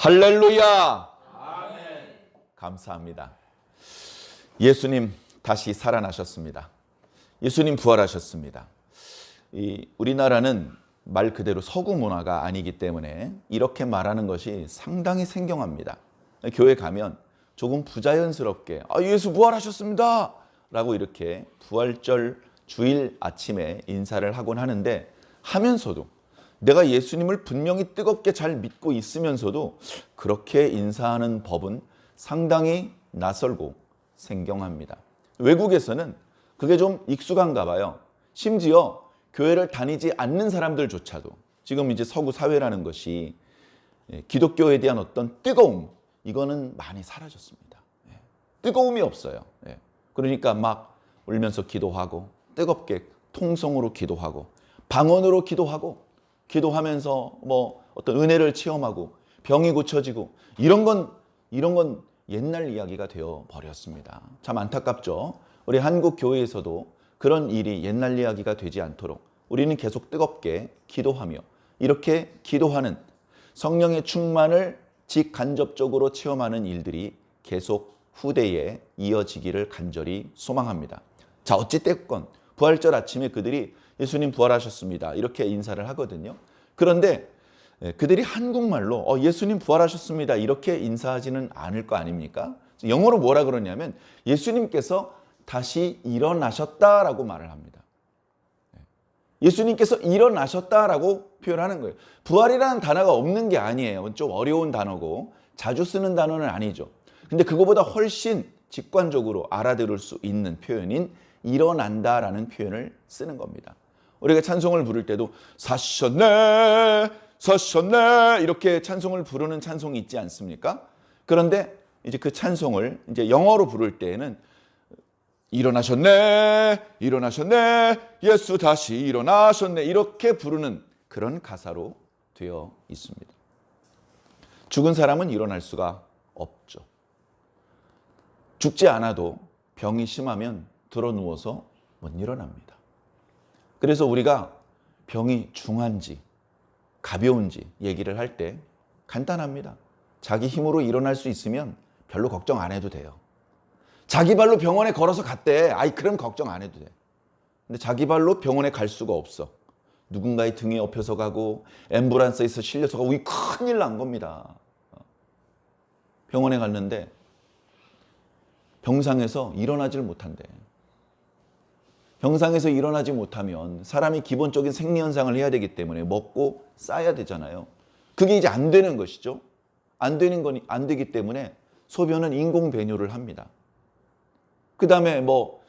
할렐루야! 아멘. 감사합니다. 예수님 다시 살아나셨습니다. 예수님 부활하셨습니다. 우리나라는 말 그대로 서구 문화가 아니기 때문에 이렇게 말하는 것이 상당히 생경합니다. 교회 가면 조금 부자연스럽게 예수 부활하셨습니다 라고 이렇게 부활절 주일 아침에 인사를 하곤 하는데, 하면서도 내가 예수님을 분명히 뜨겁게 잘 믿고 있으면서도 그렇게 인사하는 법은 상당히 낯설고 생경합니다. 외국에서는 그게 좀 익숙한가 봐요. 심지어 교회를 다니지 않는 사람들조차도 지금 이제 서구 사회라는 것이 기독교에 대한 어떤 뜨거움, 이거는 많이 사라졌습니다. 뜨거움이 없어요. 그러니까 막 울면서 기도하고, 뜨겁게 통성으로 기도하고, 방언으로 기도하면서 뭐 어떤 은혜를 체험하고 병이 고쳐지고, 이런 건 옛날 이야기가 되어 버렸습니다. 참 안타깝죠. 우리 한국 교회에서도 그런 일이 옛날 이야기가 되지 않도록 우리는 계속 뜨겁게 기도하며, 이렇게 기도하는 성령의 충만을 직간접적으로 체험하는 일들이 계속 후대에 이어지기를 간절히 소망합니다. 자, 어찌됐건 부활절 아침에 그들이 예수님 부활하셨습니다 이렇게 인사를 하거든요. 그런데 그들이 한국말로 예수님 부활하셨습니다 이렇게 인사하지는 않을 거 아닙니까? 영어로 뭐라 그러냐면 예수님께서 다시 일어나셨다라고 말을 합니다. 예수님께서 일어나셨다라고 표현하는 거예요. 부활이라는 단어가 없는 게 아니에요. 좀 어려운 단어고 자주 쓰는 단어는 아니죠. 근데 그거보다 훨씬 직관적으로 알아들을 수 있는 표현인 일어난다라는 표현을 쓰는 겁니다. 우리가 찬송을 부를 때도 사셨네 사셨네 이렇게 찬송을 부르는 찬송이 있지 않습니까? 그런데 이제 그 찬송을 이제 영어로 부를 때에는 일어나셨네 일어나셨네 예수 다시 일어나셨네 이렇게 부르는 그런 가사로 되어 있습니다. 죽은 사람은 일어날 수가 없죠. 죽지 않아도 병이 심하면 들어 누워서 못 일어납니다. 그래서 우리가 병이 중한지 가벼운지 얘기를 할 때 간단합니다. 자기 힘으로 일어날 수 있으면 별로 걱정 안 해도 돼요. 자기 발로 병원에 걸어서 갔대. 그럼 걱정 안 해도 돼. 근데 자기 발로 병원에 갈 수가 없어. 누군가의 등에 업혀서 가고 앰뷸런스에서 실려서 가고 큰일 난 겁니다. 병원에 갔는데 병상에서 일어나질 못한대. 병상에서 일어나지 못하면 사람이 기본적인 생리현상을 해야 되기 때문에 먹고 싸야 되잖아요. 그게 이제 안 되는 것이죠. 안 되기 때문에 소변은 인공배뇨를 합니다. 그 다음에 뭐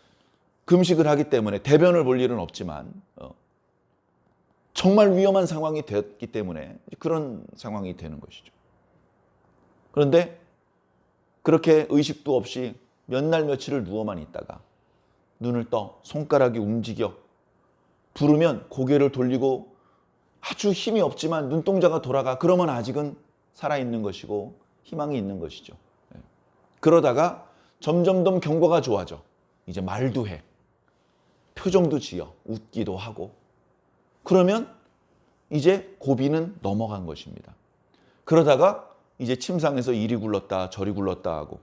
금식을 하기 때문에 대변을 볼 일은 없지만 정말 위험한 상황이 됐기 때문에 그런 상황이 되는 것이죠. 그런데 그렇게 의식도 없이 몇 날 며칠을 누워만 있다가 눈을 떠 손가락이 움직여 부르면 고개를 돌리고 아주 힘이 없지만 눈동자가 돌아가. 그러면 아직은 살아있는 것이고 희망이 있는 것이죠. 그러다가 점점 더 경과가 좋아져. 이제 말도 해. 표정도 지어. 웃기도 하고. 그러면 이제 고비는 넘어간 것입니다. 그러다가 이제 침상에서 이리 굴렀다 저리 굴렀다 하고,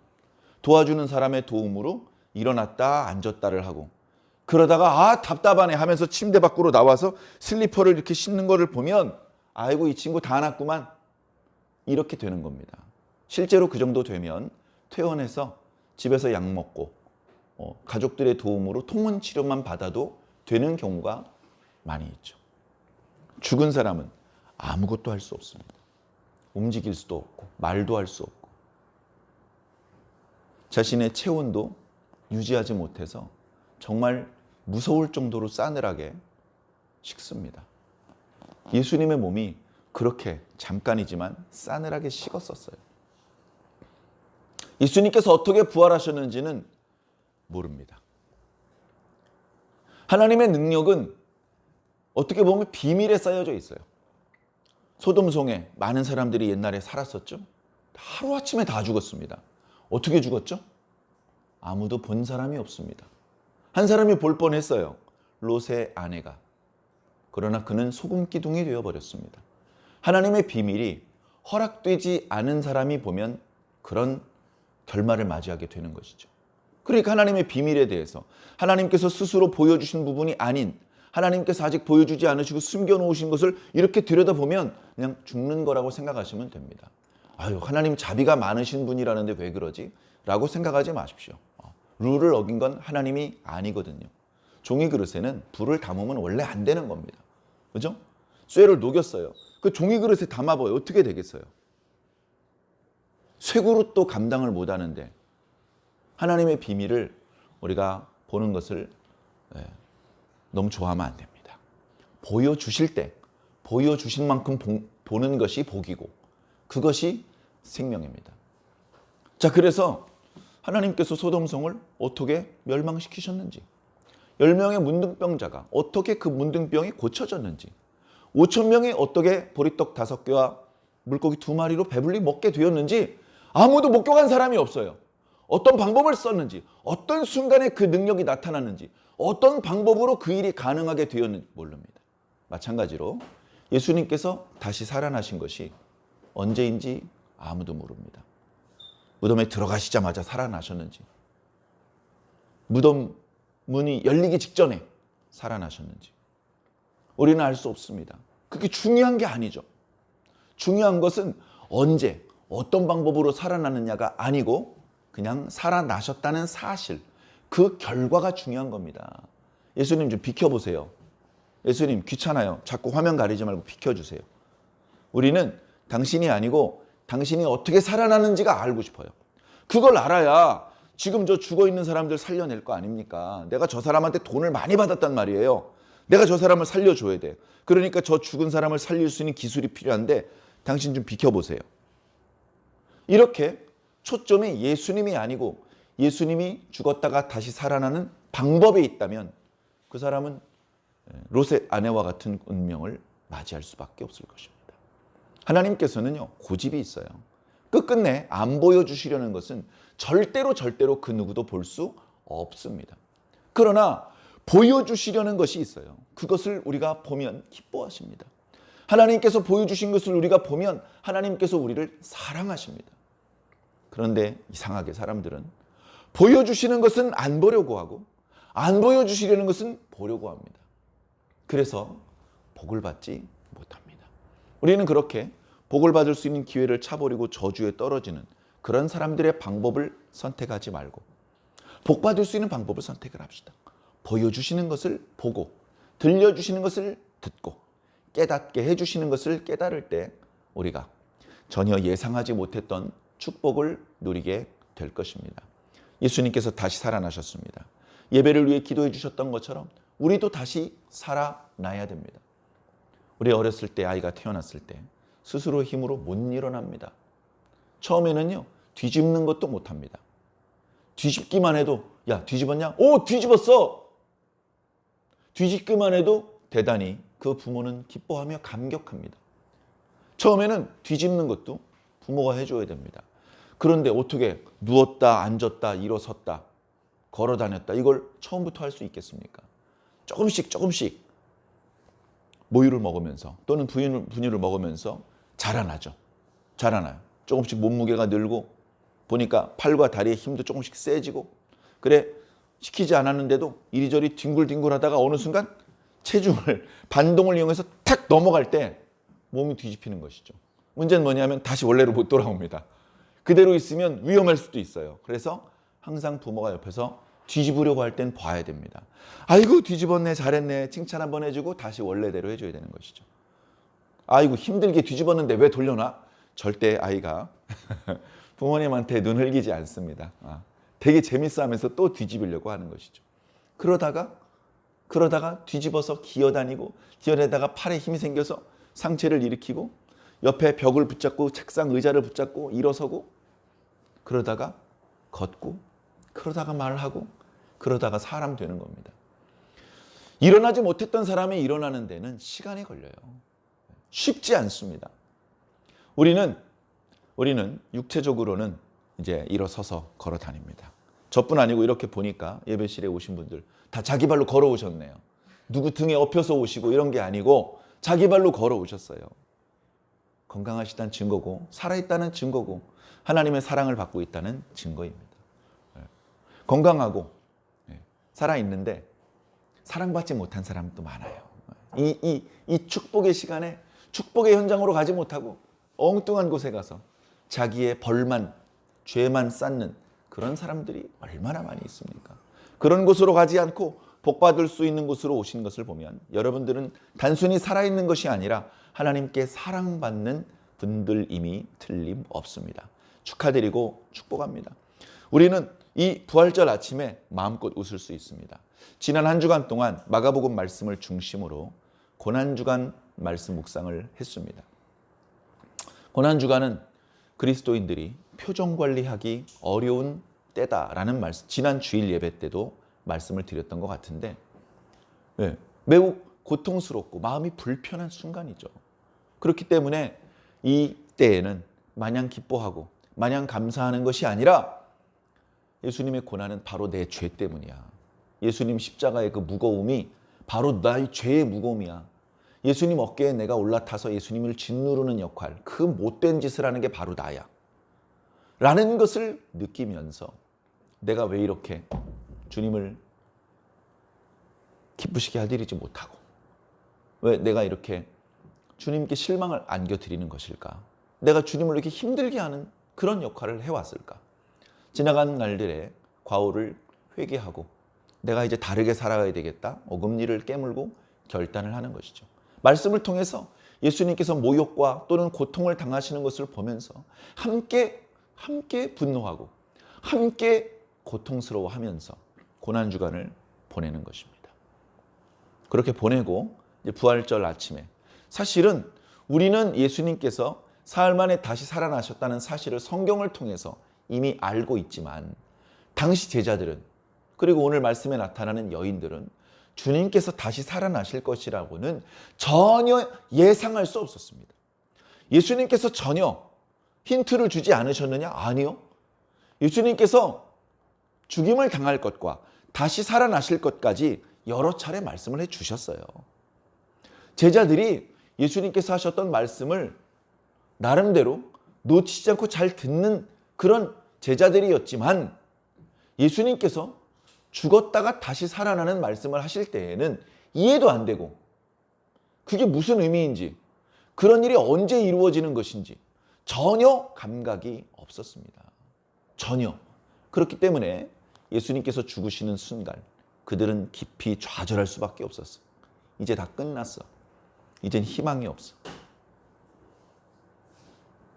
도와주는 사람의 도움으로 일어났다 앉았다를 하고, 그러다가 답답하네 하면서 침대 밖으로 나와서 슬리퍼를 이렇게 신는 거를 보면 아이고 이 친구 다 났구만 이렇게 되는 겁니다. 실제로 그 정도 되면 퇴원해서 집에서 약 먹고 가족들의 도움으로 통원 치료만 받아도 되는 경우가 많이 있죠. 죽은 사람은 아무것도 할 수 없습니다. 움직일 수도 없고 말도 할 수 없고 자신의 체온도 유지하지 못해서 정말 무서울 정도로 싸늘하게 식습니다. 예수님의 몸이 그렇게 잠깐이지만 싸늘하게 식었었어요. 예수님께서 어떻게 부활하셨는지는 모릅니다. 하나님의 능력은 어떻게 보면 비밀에 쌓여져 있어요. 소돔성에 많은 사람들이 옛날에 살았었죠. 하루아침에 다 죽었습니다. 어떻게 죽었죠? 아무도 본 사람이 없습니다. 한 사람이 볼 뻔했어요. 롯의 아내가. 그러나 그는 소금 기둥이 되어버렸습니다. 하나님의 비밀이 허락되지 않은 사람이 보면 그런 결말을 맞이하게 되는 것이죠. 그러니까 하나님의 비밀에 대해서 하나님께서 스스로 보여주신 부분이 아닌 하나님께서 아직 보여주지 않으시고 숨겨놓으신 것을 이렇게 들여다보면 그냥 죽는 거라고 생각하시면 됩니다. 아유, 하나님 자비가 많으신 분이라는데 왜 그러지? 라고 생각하지 마십시오. 룰을 어긴 건 하나님이 아니거든요. 종이 그릇에는 불을 담으면 원래 안 되는 겁니다. 그죠? 쇠를 녹였어요. 그 종이 그릇에 담아봐요. 어떻게 되겠어요? 쇠그릇도 감당을 못 하는데 하나님의 비밀을 우리가 보는 것을 너무 좋아하면 안 됩니다. 보여주실 때 보여주신 만큼 보는 것이 복이고 그것이 생명입니다. 자, 그래서 하나님께서 소돔성을 어떻게 멸망시키셨는지, 10명의 문둥병자가 어떻게 그 문둥병이 고쳐졌는지, 5,000명이 어떻게 보리떡 5개와 물고기 2마리로 배불리 먹게 되었는지 아무도 목격한 사람이 없어요. 어떤 방법을 썼는지, 어떤 순간에 그 능력이 나타났는지, 어떤 방법으로 그 일이 가능하게 되었는지 모릅니다. 마찬가지로 예수님께서 다시 살아나신 것이 언제인지 아무도 모릅니다. 무덤에 들어가시자마자 살아나셨는지, 무덤 문이 열리기 직전에 살아나셨는지 우리는 알 수 없습니다. 그게 중요한 게 아니죠. 중요한 것은 언제, 어떤 방법으로 살아나느냐가 아니고 그냥 살아나셨다는 사실, 그 결과가 중요한 겁니다. 예수님 좀 비켜보세요. 예수님 귀찮아요. 자꾸 화면 가리지 말고 비켜주세요. 우리는 당신이 아니고 당신이 어떻게 살아나는지가 알고 싶어요. 그걸 알아야 지금 저 죽어있는 사람들 살려낼 거 아닙니까? 내가 저 사람한테 돈을 많이 받았단 말이에요. 내가 저 사람을 살려줘야 돼. 그러니까 저 죽은 사람을 살릴 수 있는 기술이 필요한데 당신 좀 비켜보세요. 이렇게 초점이 예수님이 아니고 예수님이 죽었다가 다시 살아나는 방법에 있다면 그 사람은 롯의 아내와 같은 운명을 맞이할 수밖에 없을 것입니다. 하나님께서는요, 고집이 있어요. 끝끝내 안 보여주시려는 것은 절대로 그 누구도 볼 수 없습니다. 그러나 보여주시려는 것이 있어요. 그것을 우리가 보면 기뻐하십니다. 하나님께서 보여주신 것을 우리가 보면 하나님께서 우리를 사랑하십니다. 그런데 이상하게 사람들은 보여주시는 것은 안 보려고 하고 안 보여주시려는 것은 보려고 합니다. 그래서 복을 받지 못합니다. 우리는 그렇게 복을 받을 수 있는 기회를 차버리고 저주에 떨어지는 그런 사람들의 방법을 선택하지 말고 복 받을 수 있는 방법을 선택을 합시다. 보여주시는 것을 보고 들려주시는 것을 듣고 깨닫게 해주시는 것을 깨달을 때 우리가 전혀 예상하지 못했던 축복을 누리게 될 것입니다. 예수님께서 다시 살아나셨습니다. 예배를 위해 기도해 주셨던 것처럼 우리도 다시 살아나야 됩니다. 우리 어렸을 때 아이가 태어났을 때 스스로 힘으로 못 일어납니다. 처음에는요, 뒤집는 것도 못합니다. 뒤집기만 해도 야, 뒤집었냐? 오, 뒤집었어! 뒤집기만 해도 대단히 그 부모는 기뻐하며 감격합니다. 처음에는 뒤집는 것도 부모가 해줘야 됩니다. 그런데 어떻게 누웠다, 앉았다, 일어섰다, 걸어 다녔다 이걸 처음부터 할 수 있겠습니까? 조금씩 모유를 먹으면서 또는 분유를 먹으면서 자라나죠. 자라나요. 조금씩 몸무게가 늘고 보니까 팔과 다리의 힘도 조금씩 세지고 그래 시키지 않았는데도 이리저리 뒹굴뒹굴 하다가 어느 순간 체중을 반동을 이용해서 탁 넘어갈 때 몸이 뒤집히는 것이죠. 문제는 뭐냐면 다시 원래로 못 돌아옵니다. 그대로 있으면 위험할 수도 있어요. 그래서 항상 부모가 옆에서 뒤집으려고 할 땐 봐야 됩니다. 아이고 뒤집었네, 잘했네, 칭찬 한번 해주고 다시 원래대로 해줘야 되는 것이죠. 아이고 힘들게 뒤집었는데 왜 돌려놔? 절대 아이가 부모님한테 눈 흘기지 않습니다. 되게 재밌어 하면서 또 뒤집으려고 하는 것이죠. 그러다가 뒤집어서 기어다니다가 팔에 힘이 생겨서 상체를 일으키고 옆에 벽을 붙잡고 책상 의자를 붙잡고 일어서고 그러다가 걷고 그러다가 말하고 그러다가 사람 되는 겁니다. 일어나지 못했던 사람이 일어나는 데는 시간이 걸려요. 쉽지 않습니다. 우리는 육체적으로는 이제 일어서서 걸어 다닙니다. 저뿐 아니고 이렇게 보니까 예배실에 오신 분들 다 자기 발로 걸어오셨네요. 누구 등에 업혀서 오시고 이런 게 아니고 자기 발로 걸어오셨어요. 건강하시다는 증거고 살아있다는 증거고 하나님의 사랑을 받고 있다는 증거입니다. 건강하고 살아있는데 사랑받지 못한 사람도 많아요. 이 축복의 시간에 축복의 현장으로 가지 못하고 엉뚱한 곳에 가서 자기의 벌만 죄만 쌓는 그런 사람들이 얼마나 많이 있습니까? 그런 곳으로 가지 않고 복받을 수 있는 곳으로 오신 것을 보면 여러분들은 단순히 살아있는 것이 아니라 하나님께 사랑받는 분들임이 틀림없습니다. 축하드리고 축복합니다. 우리는 이 부활절 아침에 마음껏 웃을 수 있습니다. 지난 한 주간 동안 마가복음 말씀을 중심으로 고난주간 말씀 묵상을 했습니다. 고난주간은 그리스도인들이 표정 관리하기 어려운 때다라는 말씀, 지난 주일 예배 때도 말씀을 드렸던 것 같은데 매우 고통스럽고 마음이 불편한 순간이죠. 그렇기 때문에 이 때에는 마냥 기뻐하고 마냥 감사하는 것이 아니라 예수님의 고난은 바로 내 죄 때문이야. 예수님 십자가의 그 무거움이 바로 나의 죄의 무거움이야. 예수님 어깨에 내가 올라타서 예수님을 짓누르는 역할, 그 못된 짓을 하는 게 바로 나야. 라는 것을 느끼면서 내가 왜 이렇게 주님을 기쁘시게 하드리지 못하고 왜 내가 이렇게 주님께 실망을 안겨드리는 것일까? 내가 주님을 이렇게 힘들게 하는 그런 역할을 해왔을까? 지나간 날들의 과오를 회개하고 내가 이제 다르게 살아가야 되겠다. 어금니를 깨물고 결단을 하는 것이죠. 말씀을 통해서 예수님께서 모욕과 또는 고통을 당하시는 것을 보면서 함께 분노하고 함께 고통스러워하면서 고난주간을 보내는 것입니다. 그렇게 보내고 이제 부활절 아침에 사실은 우리는 예수님께서 사흘 만에 다시 살아나셨다는 사실을 성경을 통해서 이미 알고 있지만 당시 제자들은 그리고 오늘 말씀에 나타나는 여인들은 주님께서 다시 살아나실 것이라고는 전혀 예상할 수 없었습니다. 예수님께서 전혀 힌트를 주지 않으셨느냐? 아니요. 예수님께서 죽임을 당할 것과 다시 살아나실 것까지 여러 차례 말씀을 해주셨어요. 제자들이 예수님께서 하셨던 말씀을 나름대로 놓치지 않고 잘 듣는 그런 제자들이었지만 예수님께서 죽었다가 다시 살아나는 말씀을 하실 때에는 이해도 안 되고 그게 무슨 의미인지 그런 일이 언제 이루어지는 것인지 전혀 감각이 없었습니다. 전혀. 그렇기 때문에 예수님께서 죽으시는 순간 그들은 깊이 좌절할 수밖에 없었어요. 이제 다 끝났어. 이젠 희망이 없어.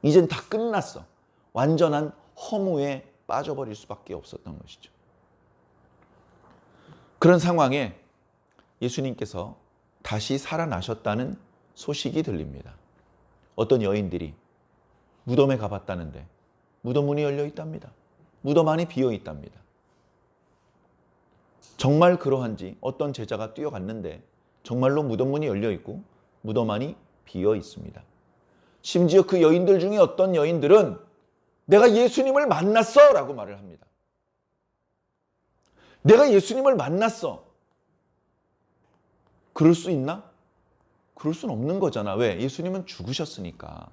이젠 다 끝났어. 완전한 허무에 빠져버릴 수밖에 없었던 것이죠. 그런 상황에 예수님께서 다시 살아나셨다는 소식이 들립니다. 어떤 여인들이 무덤에 가봤다는데 무덤 문이 열려 있답니다. 무덤 안이 비어 있답니다. 정말 그러한지 어떤 제자가 뛰어갔는데 정말로 무덤 문이 열려 있고 무덤 안이 비어 있습니다. 심지어 그 여인들 중에 어떤 여인들은 내가 예수님을 만났어 라고 말을 합니다. 내가 예수님을 만났어. 그럴 수 있나? 그럴 수는 없는 거잖아. 왜? 예수님은 죽으셨으니까.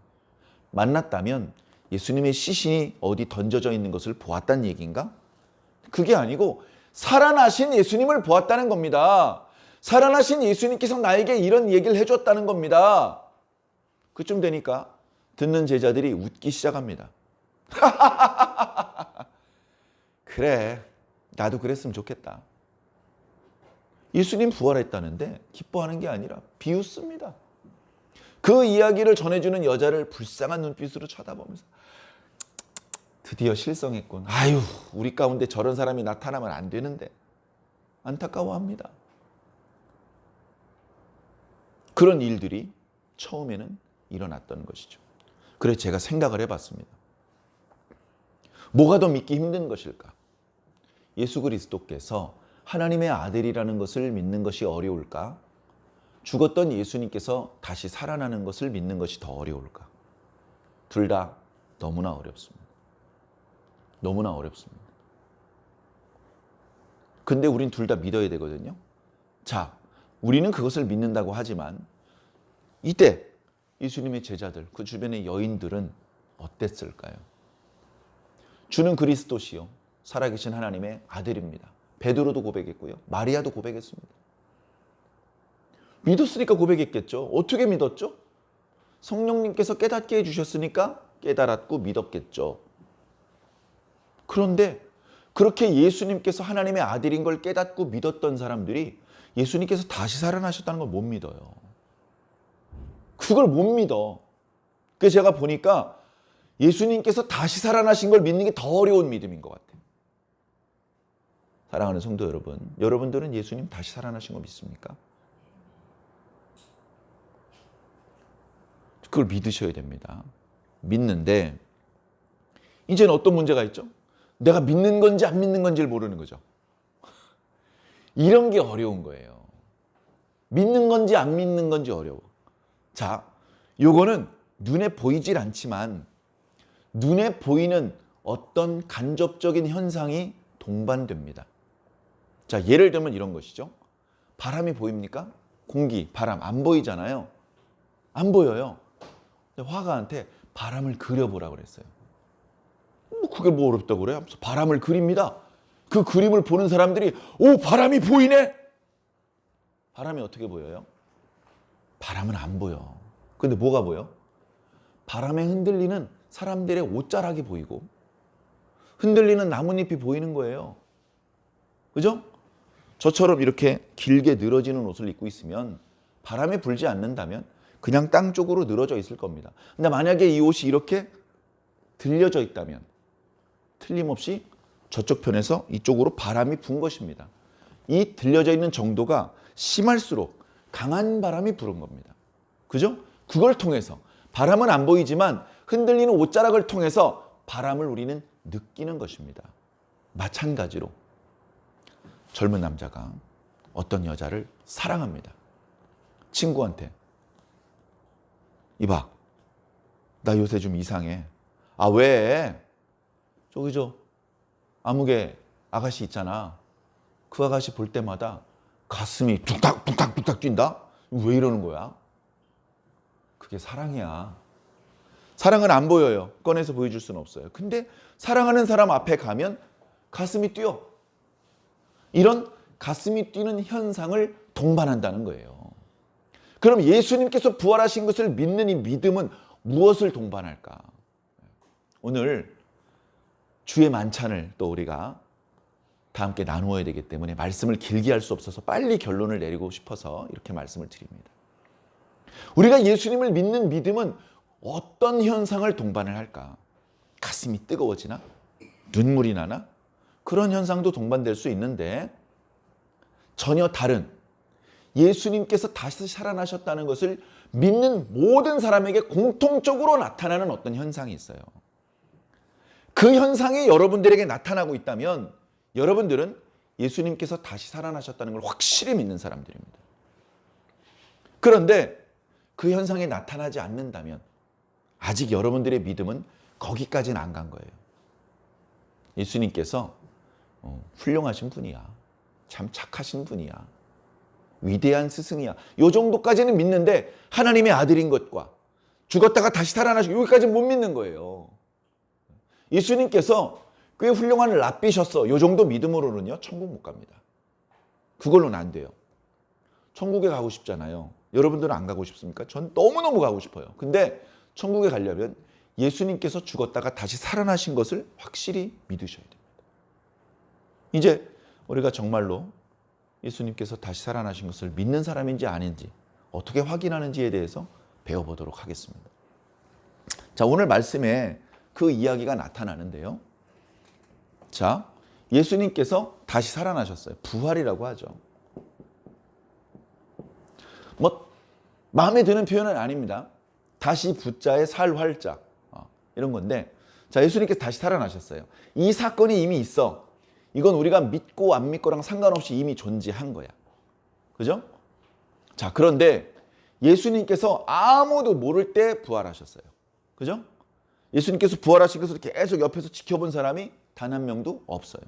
만났다면 예수님의 시신이 어디 던져져 있는 것을 보았다는 얘기인가? 그게 아니고 살아나신 예수님을 보았다는 겁니다. 살아나신 예수님께서 나에게 이런 얘기를 해줬다는 겁니다. 그쯤 되니까 듣는 제자들이 웃기 시작합니다. 그래, 나도 그랬으면 좋겠다. 예수님 부활했다는데 기뻐하는 게 아니라 비웃습니다. 그 이야기를 전해주는 여자를 불쌍한 눈빛으로 쳐다보면서 드디어 실성했군. 아유, 우리 가운데 저런 사람이 나타나면 안 되는데 안타까워합니다. 그런 일들이 처음에는 일어났던 것이죠. 그래서 제가 생각을 해봤습니다. 뭐가 더 믿기 힘든 것일까? 예수 그리스도께서 하나님의 아들이라는 것을 믿는 것이 어려울까? 죽었던 예수님께서 다시 살아나는 것을 믿는 것이 더 어려울까? 둘 다 너무나 어렵습니다. 너무나 어렵습니다. 근데 우린 둘 다 믿어야 되거든요. 자, 우리는 그것을 믿는다고 하지만 이때 예수님의 제자들, 그 주변의 여인들은 어땠을까요? 주는 그리스도시요 살아계신 하나님의 아들입니다. 베드로도 고백했고요. 마리아도 고백했습니다. 믿었으니까 고백했겠죠. 어떻게 믿었죠? 성령님께서 깨닫게 해주셨으니까 깨달았고 믿었겠죠. 그런데 그렇게 예수님께서 하나님의 아들인 걸 깨닫고 믿었던 사람들이 예수님께서 다시 살아나셨다는 걸 못 믿어요. 그걸 못 믿어. 그래서 제가 보니까 예수님께서 다시 살아나신 걸 믿는 게 더 어려운 믿음인 것 같아요. 사랑하는 성도 여러분, 여러분들은 예수님 다시 살아나신 거 믿습니까? 그걸 믿으셔야 됩니다. 믿는데 이제는 어떤 문제가 있죠? 내가 믿는 건지 안 믿는 건지를 모르는 거죠. 이런 게 어려운 거예요. 믿는 건지 안 믿는 건지 어려워. 자, 요거는 눈에 보이질 않지만 눈에 보이는 어떤 간접적인 현상이 동반됩니다. 자, 예를 들면 이런 것이죠. 바람이 보입니까? 공기, 바람 안 보이잖아요. 안 보여요. 화가한테 바람을 그려보라고 그랬어요. 그게 뭐 어렵다고 그래요? 바람을 그립니다. 그 그림을 보는 사람들이 오, 바람이 보이네. 바람이 어떻게 보여요? 바람은 안 보여. 근데 뭐가 보여? 바람에 흔들리는 사람들의 옷자락이 보이고 흔들리는 나뭇잎이 보이는 거예요. 그죠? 저처럼 이렇게 길게 늘어지는 옷을 입고 있으면 바람이 불지 않는다면 그냥 땅 쪽으로 늘어져 있을 겁니다. 근데 만약에 이 옷이 이렇게 들려져 있다면 틀림없이 저쪽 편에서 이쪽으로 바람이 분 것입니다. 이 들려져 있는 정도가 심할수록 강한 바람이 부는 겁니다. 그죠? 그걸 통해서 바람은 안 보이지만 흔들리는 옷자락을 통해서 바람을 우리는 느끼는 것입니다. 마찬가지로 젊은 남자가 어떤 여자를 사랑합니다. 친구한테 이봐, 나 요새 좀 이상해. 아, 왜? 저기 아무개 아가씨 있잖아. 그 아가씨 볼 때마다 가슴이 뚝딱 뚝딱 뚝딱 뛴다? 왜 이러는 거야? 그게 사랑이야. 사랑은 안 보여요. 꺼내서 보여줄 수는 없어요. 근데 사랑하는 사람 앞에 가면 가슴이 뛰어. 이런 가슴이 뛰는 현상을 동반한다는 거예요. 그럼 예수님께서 부활하신 것을 믿는 이 믿음은 무엇을 동반할까? 오늘 주의 만찬을 또 우리가 다 함께 나누어야 되기 때문에 말씀을 길게 할 수 없어서 빨리 결론을 내리고 싶어서 이렇게 말씀을 드립니다. 우리가 예수님을 믿는 믿음은 어떤 현상을 동반을 할까? 가슴이 뜨거워지나? 눈물이 나나? 그런 현상도 동반될 수 있는데 전혀 다른 예수님께서 다시 살아나셨다는 것을 믿는 모든 사람에게 공통적으로 나타나는 어떤 현상이 있어요. 그 현상이 여러분들에게 나타나고 있다면 여러분들은 예수님께서 다시 살아나셨다는 걸 확실히 믿는 사람들입니다. 그런데 그 현상이 나타나지 않는다면 아직 여러분들의 믿음은 거기까지는 안 간 거예요. 예수님께서 훌륭하신 분이야. 참 착하신 분이야. 위대한 스승이야. 요 정도까지는 믿는데 하나님의 아들인 것과 죽었다가 다시 살아나시고 여기까지는 못 믿는 거예요. 예수님께서 꽤 훌륭한 랍비셨어. 요 정도 믿음으로는요 천국 못 갑니다. 그걸로는 안 돼요. 천국에 가고 싶잖아요. 여러분들은 안 가고 싶습니까? 전 너무너무 가고 싶어요. 근데 천국에 가려면 예수님께서 죽었다가 다시 살아나신 것을 확실히 믿으셔야 됩니다. 이제 우리가 정말로 예수님께서 다시 살아나신 것을 믿는 사람인지 아닌지 어떻게 확인하는지에 대해서 배워보도록 하겠습니다. 자, 오늘 말씀에 그 이야기가 나타나는데요. 자, 예수님께서 다시 살아나셨어요. 부활이라고 하죠. 뭐 마음에 드는 표현은 아닙니다. 다시 부자에 살 활자 이런 건데, 자, 예수님께서 다시 살아나셨어요. 이 사건이 이미 있어. 이건 우리가 믿고 안 믿고랑 상관없이 이미 존재한 거야. 그죠? 자, 그런데 예수님께서 아무도 모를 때 부활하셨어요. 그죠? 예수님께서 부활하신 것을 계속 옆에서 지켜본 사람이 단 한 명도 없어요.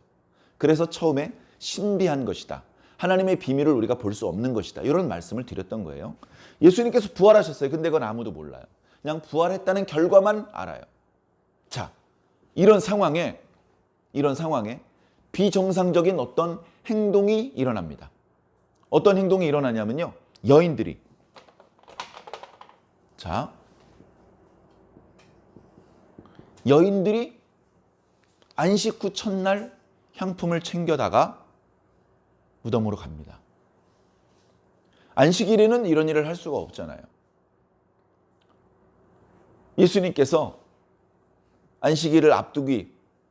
그래서 처음에 신비한 것이다. 하나님의 비밀을 우리가 볼 수 없는 것이다. 이런 말씀을 드렸던 거예요. 예수님께서 부활하셨어요. 근데 그건 아무도 몰라요. 그냥 부활했다는 결과만 알아요. 자, 이런 상황에 비정상적인 어떤 행동이 일어납니다. 어떤 행동이 일어나냐면요. 여인들이 안식 후 첫날 향품을 챙겨다가 무덤으로 갑니다. 안식일에는 이런 일을 할 수가 없잖아요. 예수님께서 안식일을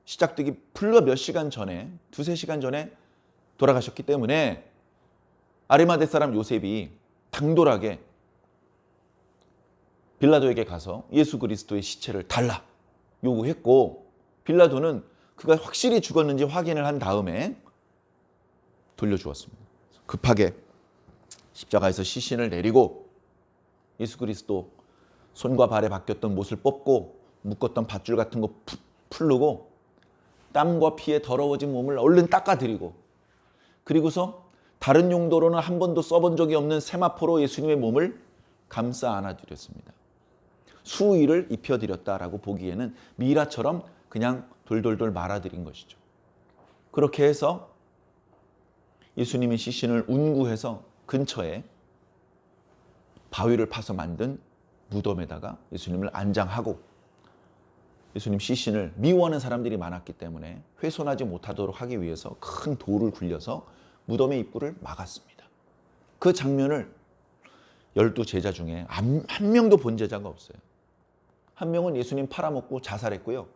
시작되기 불과 몇 시간 전에, 두세 시간 전에 돌아가셨기 때문에 아리마대 사람 요셉이 당돌하게 빌라도에게 가서 예수 그리스도의 시체를 달라 요구했고, 빌라도는 그가 확실히 죽었는지 확인을 한 다음에 돌려주었습니다. 급하게 십자가에서 시신을 내리고 예수 그리스도 손과 발에 박혔던 못을 뽑고 묶었던 밧줄 같은 거 풀르고 땀과 피에 더러워진 몸을 얼른 닦아드리고, 그리고서 다른 용도로는 한 번도 써본 적이 없는 세마포로 예수님의 몸을 감싸 안아드렸습니다. 수의를 입혀드렸다라고 보기에는 미라처럼 그냥 돌돌돌 말아드린 것이죠. 그렇게 해서 예수님의 시신을 운구해서 근처에 바위를 파서 만든 무덤에다가 예수님을 안장하고, 예수님 시신을 미워하는 사람들이 많았기 때문에 훼손하지 못하도록 하기 위해서 큰 돌을 굴려서 무덤의 입구를 막았습니다. 그 장면을 12제자 중에 한 명도 본 제자가 없어요. 한 명은 예수님 팔아먹고 자살했고요.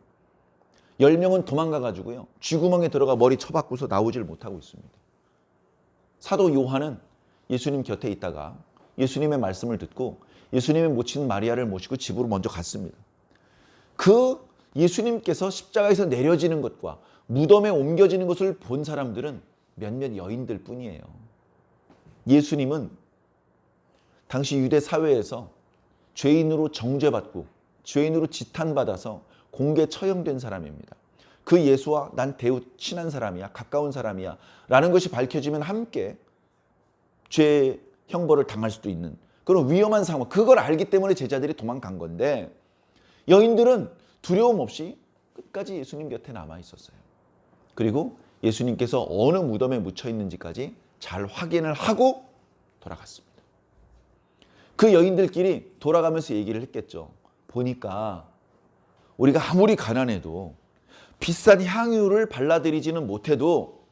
10명은 도망가가지고요. 쥐구멍에 들어가 머리 쳐박고서 나오질 못하고 있습니다. 사도 요한은 예수님 곁에 있다가 예수님의 말씀을 듣고 예수님의 모친 마리아를 모시고 집으로 먼저 갔습니다. 그 예수님께서 십자가에서 내려지는 것과 무덤에 옮겨지는 것을 본 사람들은 몇몇 여인들 뿐이에요. 예수님은 당시 유대 사회에서 죄인으로 정죄받고 죄인으로 지탄받아서 공개 처형된 사람입니다. 그 예수와 난 대우 친한 사람이야, 가까운 사람이야 라는 것이 밝혀지면 함께 죄 형벌을 당할 수도 있는 그런 위험한 상황, 그걸 알기 때문에 제자들이 도망간 건데, 여인들은 두려움 없이 끝까지 예수님 곁에 남아 있었어요. 그리고 예수님께서 어느 무덤에 묻혀 있는지까지 잘 확인을 하고 돌아갔습니다. 그 여인들끼리 돌아가면서 얘기를 했겠죠. 보니까 우리가 아무리 가난해도 비싼 향유를 발라드리지는 못해도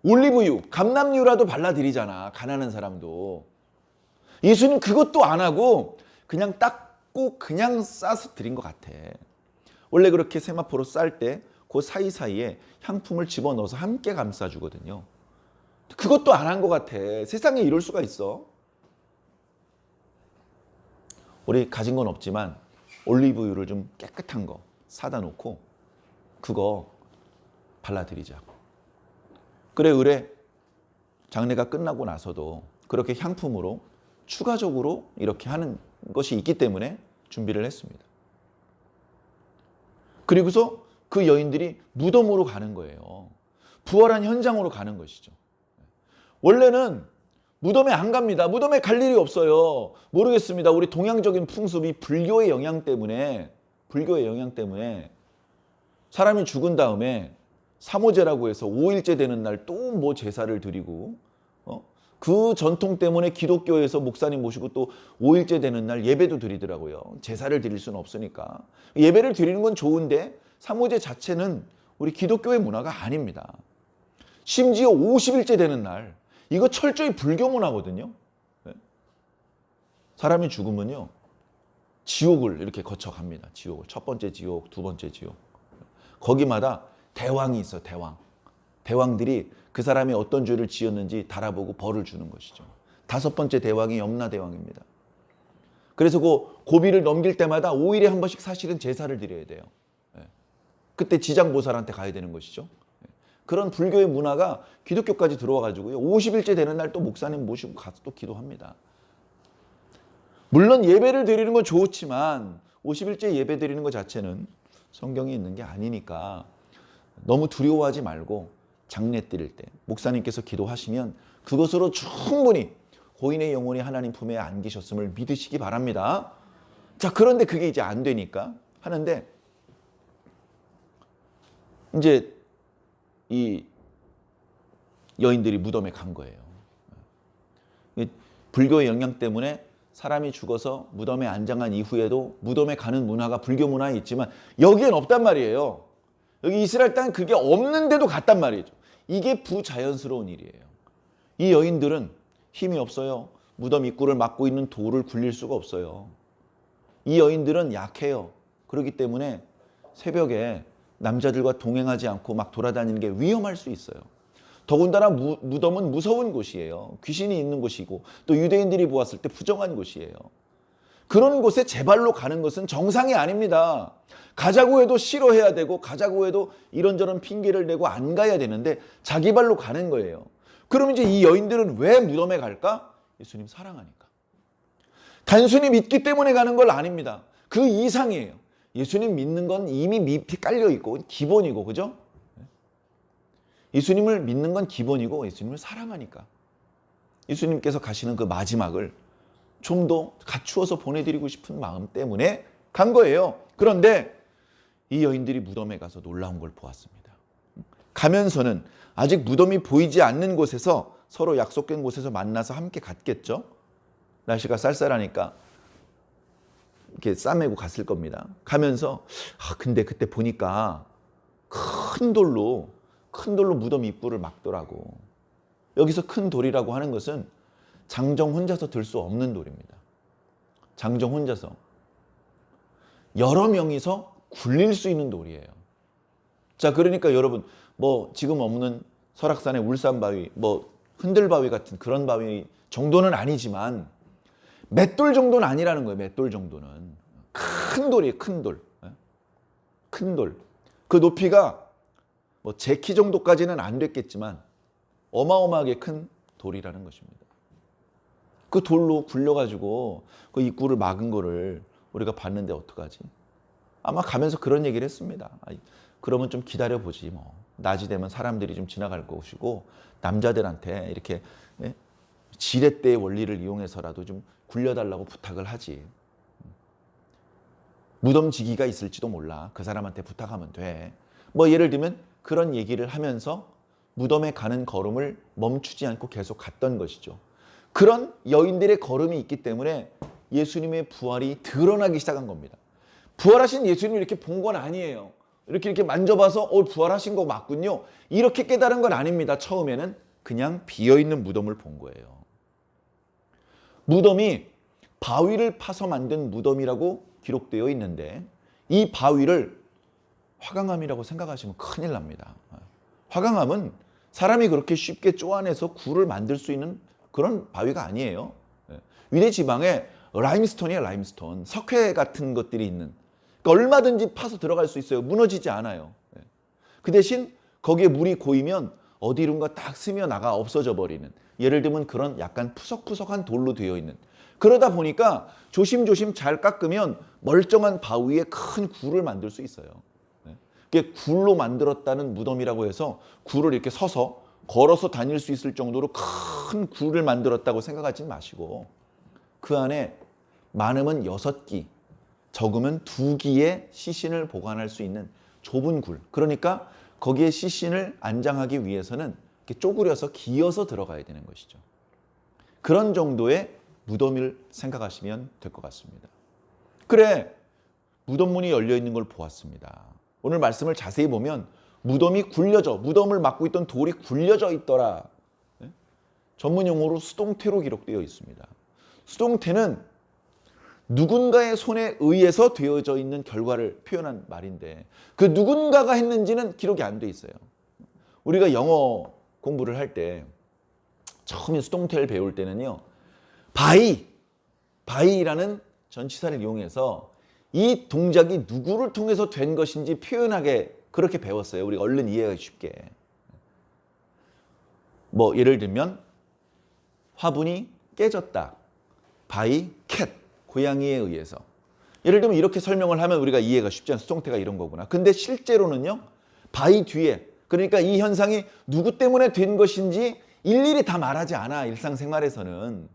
올리브유, 감람유라도 발라드리잖아, 가난한 사람도. 예수님 그것도 안 하고 그냥 닦고 그냥 싸서 드린 것 같아. 원래 그렇게 세마포로 쌀 때 그 사이사이에 향품을 집어넣어서 함께 감싸주거든요. 그것도 안 한 것 같아. 세상에 이럴 수가 있어. 우리 가진 건 없지만 올리브유를 좀 깨끗한 거 사다 놓고 그거 발라드리자고. 그래 의뢰 장례가 끝나고 나서도 그렇게 향품으로 추가적으로 이렇게 하는 것이 있기 때문에 준비를 했습니다. 그리고서 그 여인들이 무덤으로 가는 거예요. 부활한 현장으로 가는 것이죠. 원래는 무덤에 안 갑니다. 무덤에 갈 일이 없어요. 모르겠습니다. 우리 동양적인 풍습이 불교의 영향 때문에 사람이 죽은 다음에 사모제라고 해서 5일째 되는 날 또 뭐 제사를 드리고, 그 전통 때문에 기독교에서 목사님 모시고 또 5일째 되는 날 예배도 드리더라고요. 제사를 드릴 수는 없으니까. 예배를 드리는 건 좋은데 사모제 자체는 우리 기독교의 문화가 아닙니다. 심지어 50일째 되는 날, 이거 철저히 불교 문화거든요. 사람이 죽으면요, 지옥을 이렇게 거쳐갑니다. 지옥을. 첫 번째 지옥, 두 번째 지옥. 거기마다 대왕이 있어, 대왕. 대왕들이 그 사람이 어떤 죄를 지었는지 달아보고 벌을 주는 것이죠. 5번째 대왕이 염라대왕입니다. 그래서 그 고비를 넘길 때마다 5일에 한 번씩 사실은 제사를 드려야 돼요. 그때 지장보살한테 가야 되는 것이죠. 그런 불교의 문화가 기독교까지 들어와 가지고요, 50일째 되는 날 또 목사님 모시고 가서 또 기도합니다. 물론 예배를 드리는 건 좋지만 50일째 예배 드리는 것 자체는 성경에 있는 게 아니니까 너무 두려워하지 말고 장례 드릴 때 목사님께서 기도하시면 그것으로 충분히 고인의 영혼이 하나님 품에 안기셨음을 믿으시기 바랍니다. 자, 그런데 그게 이제 안 되니까 하는데 이제 이 여인들이 무덤에 간 거예요. 불교의 영향 때문에 사람이 죽어서 무덤에 안장한 이후에도 무덤에 가는 문화가 불교 문화에 있지만 여기엔 없단 말이에요. 여기 이스라엘 땅은 그게 없는데도 갔단 말이죠. 이게 부자연스러운 일이에요. 이 여인들은 힘이 없어요. 무덤 입구를 막고 있는 돌을 굴릴 수가 없어요. 이 여인들은 약해요. 그렇기 때문에 새벽에 남자들과 동행하지 않고 막 돌아다니는 게 위험할 수 있어요. 더군다나 무덤은 무서운 곳이에요. 귀신이 있는 곳이고 또 유대인들이 보았을 때 부정한 곳이에요. 그런 곳에 제 발로 가는 것은 정상이 아닙니다. 가자고 해도 싫어해야 되고 가자고 해도 이런저런 핑계를 대고 안 가야 되는데 자기 발로 가는 거예요. 그럼 이제 이 여인들은 왜 무덤에 갈까? 예수님 사랑하니까. 단순히 믿기 때문에 가는 걸 아닙니다. 그 이상이에요. 예수님 믿는 건 이미 밑에 깔려 있고 기본이고, 그죠? 예수님을 믿는 건 기본이고 예수님을 사랑하니까 예수님께서 가시는 그 마지막을 좀 더 갖추어서 보내드리고 싶은 마음 때문에 간 거예요. 그런데 이 여인들이 무덤에 가서 놀라운 걸 보았습니다. 가면서는 아직 무덤이 보이지 않는 곳에서 서로 약속된 곳에서 만나서 함께 갔겠죠. 날씨가 쌀쌀하니까 이렇게 싸매고 갔을 겁니다. 가면서 근데 그때 보니까 큰 돌로 무덤 입구를 막더라고. 여기서 큰 돌이라고 하는 것은 장정 혼자서 들 수 없는 돌입니다. 장정 혼자서. 여러 명이서 굴릴 수 있는 돌이에요. 자, 그러니까 여러분, 뭐 지금 없는 설악산의 울산바위, 뭐 흔들바위 같은 그런 바위 정도는 아니지만 맷돌 정도는 아니라는 거예요. 맷돌 정도는. 큰 돌이에요. 큰 돌. 큰 돌. 그 높이가 뭐 제 키 정도까지는 안 됐겠지만 어마어마하게 큰 돌이라는 것입니다. 그 돌로 굴려가지고 그 입구를 막은 거를 우리가 봤는데 어떡하지? 아마 가면서 그런 얘기를 했습니다. 그러면 좀 기다려보지 뭐. 낮이 되면 사람들이 좀 지나갈 것이고 남자들한테 이렇게 지렛대의 원리를 이용해서라도 좀 굴려달라고 부탁을 하지. 무덤지기가 있을지도 몰라. 그 사람한테 부탁하면 돼. 뭐 예를 들면 그런 얘기를 하면서 무덤에 가는 걸음을 멈추지 않고 계속 갔던 것이죠. 그런 여인들의 걸음이 있기 때문에 예수님의 부활이 드러나기 시작한 겁니다. 부활하신 예수님을 이렇게 본 건 아니에요. 이렇게 만져봐서 부활하신 거 맞군요. 이렇게 깨달은 건 아닙니다. 처음에는 그냥 비어있는 무덤을 본 거예요. 무덤이 바위를 파서 만든 무덤이라고 기록되어 있는데 이 바위를 화강암이라고 생각하시면 큰일 납니다. 화강암은 사람이 그렇게 쉽게 쪼아내서 굴을 만들 수 있는 그런 바위가 아니에요. 위대 지방에 라임스톤이에요. 라임스톤. 석회 같은 것들이 있는. 그러니까 얼마든지 파서 들어갈 수 있어요. 무너지지 않아요. 그 대신 거기에 물이 고이면 어디론가 딱 스며나가 없어져 버리는. 예를 들면 그런 약간 푸석푸석한 돌로 되어 있는. 그러다 보니까 조심조심 잘 깎으면 멀쩡한 바위에 큰 굴을 만들 수 있어요. 그게 굴로 만들었다는 무덤이라고 해서 굴을 이렇게 서서 걸어서 다닐 수 있을 정도로 큰 굴을 만들었다고 생각하지 마시고 그 안에 많으면 6기, 적으면 2기의 시신을 보관할 수 있는 좁은 굴. 그러니까 거기에 시신을 안장하기 위해서는 이렇게 쪼그려서 기어서 들어가야 되는 것이죠. 그런 정도의 무덤을 생각하시면 될 것 같습니다. 그래, 무덤 문이 열려 있는 걸 보았습니다. 오늘 말씀을 자세히 보면 무덤이 굴려져, 무덤을 막고 있던 돌이 굴려져 있더라. 전문 용어로 수동태로 기록되어 있습니다. 수동태는 누군가의 손에 의해서 되어져 있는 결과를 표현한 말인데 그 누군가가 했는지는 기록이 안 돼 있어요. 우리가 영어 공부를 할 때 처음에 수동태를 배울 때는요. 바이라는 전치사를 이용해서 이 동작이 누구를 통해서 된 것인지 표현하게 그렇게 배웠어요. 우리가 얼른 이해하기 쉽게. 뭐 예를 들면 화분이 깨졌다. 바이 캣, 고양이에 의해서. 예를 들면 이렇게 설명을 하면 우리가 이해가 쉽지 않은 수동태가 이런 거구나. 근데 실제로는요. 바이 뒤에 그러니까 이 현상이 누구 때문에 된 것인지 일일이 다 말하지 않아. 일상생활에서는.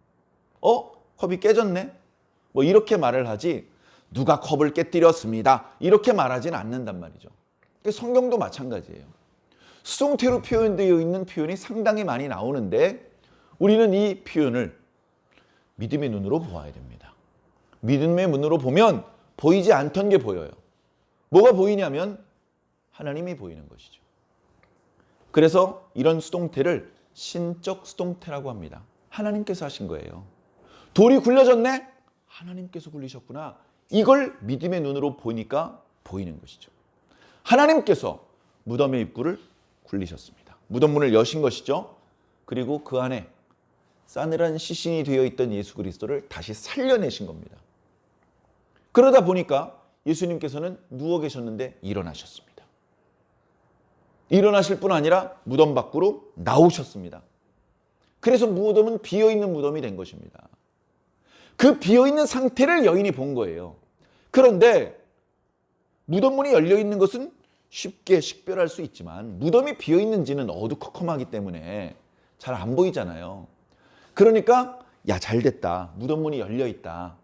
컵이 깨졌네? 뭐 이렇게 말을 하지 누가 컵을 깨뜨렸습니다. 이렇게 말하지는 않는단 말이죠. 성경도 마찬가지예요. 수동태로 표현되어 있는 표현이 상당히 많이 나오는데 우리는 이 표현을 믿음의 눈으로 보아야 됩니다. 믿음의 눈으로 보면 보이지 않던 게 보여요. 뭐가 보이냐면 하나님이 보이는 것이죠. 그래서 이런 수동태를 신적 수동태라고 합니다. 하나님께서 하신 거예요. 돌이 굴려졌네? 하나님께서 굴리셨구나. 이걸 믿음의 눈으로 보니까 보이는 것이죠. 하나님께서 무덤의 입구를 굴리셨습니다. 무덤 문을 여신 것이죠. 그리고 그 안에 싸늘한 시신이 되어 있던 예수 그리스도를 다시 살려내신 겁니다. 그러다 보니까 예수님께서는 누워 계셨는데 일어나셨습니다. 일어나실 뿐 아니라 무덤 밖으로 나오셨습니다. 그래서 무덤은 비어있는 무덤이 된 것입니다. 그 비어있는 상태를 여인이 본 거예요. 그런데 무덤 문이 열려있는 것은 쉽게 식별할 수 있지만 무덤이 비어있는지는 어두컴컴하기 때문에 잘 안 보이잖아요. 그러니까 야, 잘 됐다. 무덤 문이 열려있다.